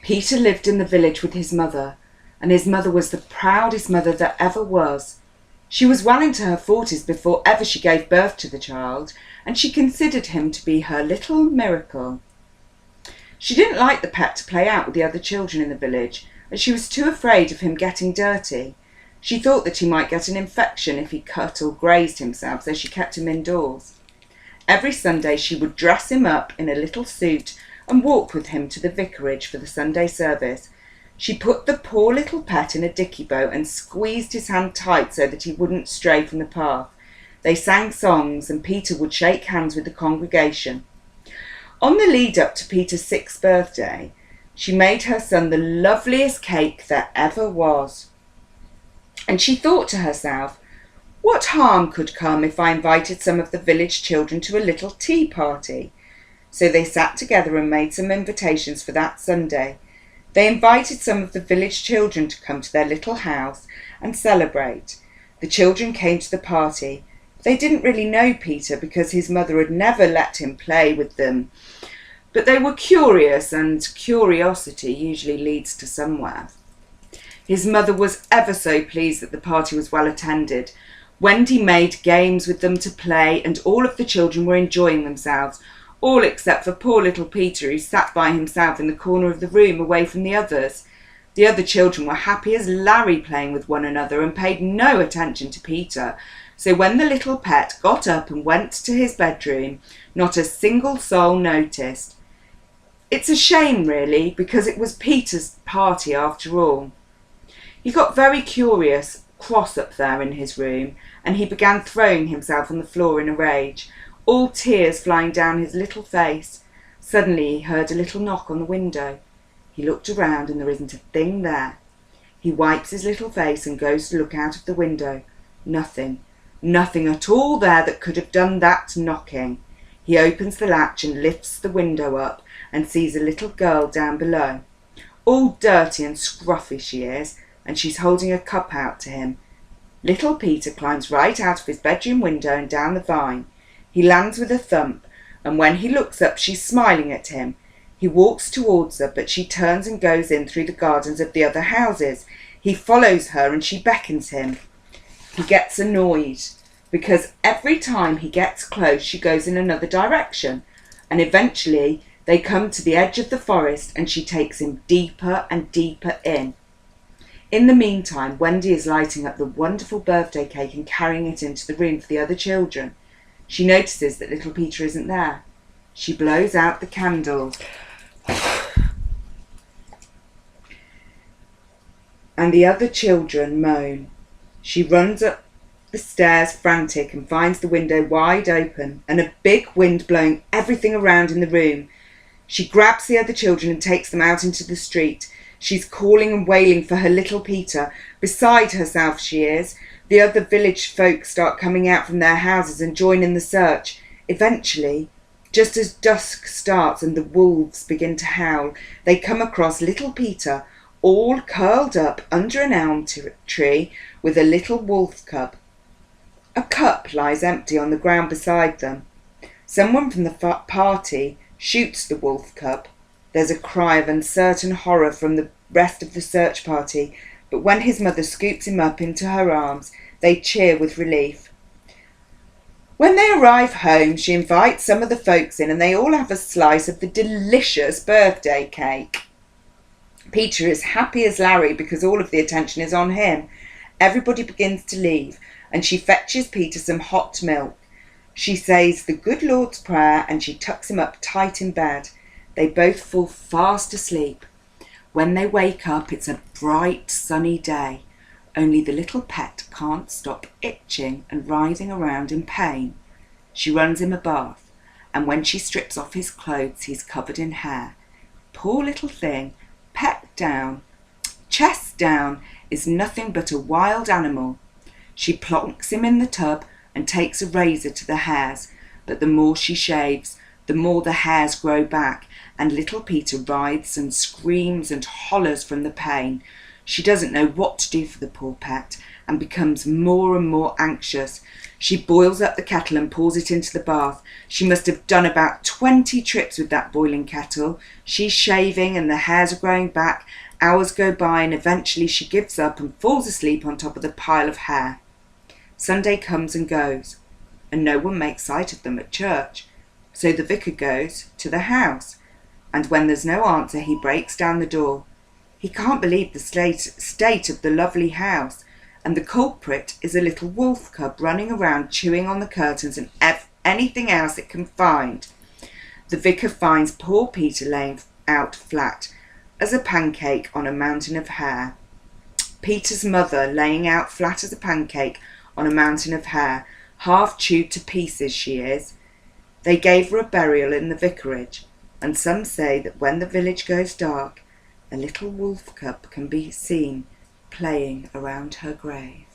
Peter lived in the village with his mother, and his mother was the proudest mother that ever was. She was well into her 40s before ever she gave birth to the child, and she considered him to be her little miracle. She didn't like the pet to play out with the other children in the village, as she was too afraid of him getting dirty. She thought that he might get an infection if he cut or grazed himself, so she kept him indoors. Every Sunday she would dress him up in a little suit and walk with him to the vicarage for the Sunday service. She put the poor little pet in a dicky boat and squeezed his hand tight so that he wouldn't stray from the path. They sang songs and Peter would shake hands with the congregation. On the lead up to Peter's 6th birthday, she made her son the loveliest cake there ever was. And she thought to herself, what harm could come if I invited some of the village children to a little tea party? So they sat together and made some invitations for that Sunday. They invited some of the village children to come to their little house and celebrate. The children came to the party. They didn't really know Peter because his mother had never let him play with them. But they were curious, and curiosity usually leads to somewhere. His mother was ever so pleased that the party was well attended. Wendy made games with them to play, and all of the children were enjoying themselves, all except for poor little Peter, who sat by himself in the corner of the room away from the others. The other children were happy as Larry playing with one another and paid no attention to Peter. So when the little pet got up and went to his bedroom, not a single soul noticed. It's a shame, really, because it was Peter's party after all. He got very curious, cross up there in his room, and he began throwing himself on the floor in a rage, all tears flying down his little face. Suddenly he heard a little knock on the window. He looked around and there isn't a thing there. He wipes his little face and goes to look out of the window. Nothing. Nothing at all there that could have done that knocking. He opens the latch and lifts the window up and sees a little girl down below. All dirty and scruffy she is, and she's holding a cup out to him. Little Peter climbs right out of his bedroom window and down the vine. He lands with a thump, and when he looks up she's smiling at him. He walks towards her, but she turns and goes in through the gardens of the other houses. He follows her and she beckons him. He gets annoyed, because every time he gets close she goes in another direction, and eventually they come to the edge of the forest and she takes him deeper and deeper in. In the meantime, Wendy is lighting up the wonderful birthday cake and carrying it into the room for the other children. She notices that little Peter isn't there. She blows out the candles. And the other children moan. She runs up the stairs frantic and finds the window wide open and a big wind blowing everything around in the room. She grabs the other children and takes them out into the street. She's calling and wailing for her little Peter. Beside herself she is. The other village folk start coming out from their houses and join in the search. Eventually, just as dusk starts and the wolves begin to howl, they come across little Peter, all curled up under an elm tree with a little wolf cub. A cup lies empty on the ground beside them. Someone from the party shoots the wolf cub. There's a cry of uncertain horror from the rest of the search party, but when his mother scoops him up into her arms, they cheer with relief. When they arrive home, she invites some of the folks in and they all have a slice of the delicious birthday cake. Peter is happy as Larry because all of the attention is on him. Everybody begins to leave and she fetches Peter some hot milk. She says the good Lord's Prayer and she tucks him up tight in bed. They both fall fast asleep. When they wake up, it's a bright, sunny day. Only the little pet can't stop itching and writhing around in pain. She runs him a bath, and when she strips off his clothes, he's covered in hair. Poor little thing, pet down, chest down, is nothing but a wild animal. She plonks him in the tub and takes a razor to the hairs, but the more she shaves, the more the hairs grow back, and little Peter writhes and screams and hollers from the pain. She doesn't know what to do for the poor pet, and becomes more and more anxious. She boils up the kettle and pours it into the bath. She must have done about 20 trips with that boiling kettle. She's shaving and the hairs are growing back. Hours go by and eventually she gives up and falls asleep on top of the pile of hair. Sunday comes and goes, and no one makes sight of them at church. So the vicar goes to the house, and when there's no answer, he breaks down the door. He can't believe the state of the lovely house, and the culprit is a little wolf cub running around chewing on the curtains and anything else it can find. The vicar finds poor Peter laying out flat as a pancake on a mountain of hair. Peter's mother laying out flat as a pancake on a mountain of hair, half chewed to pieces she is. They gave her a burial in the vicarage, and some say that when the village goes dark, a little wolf cub can be seen playing around her grave.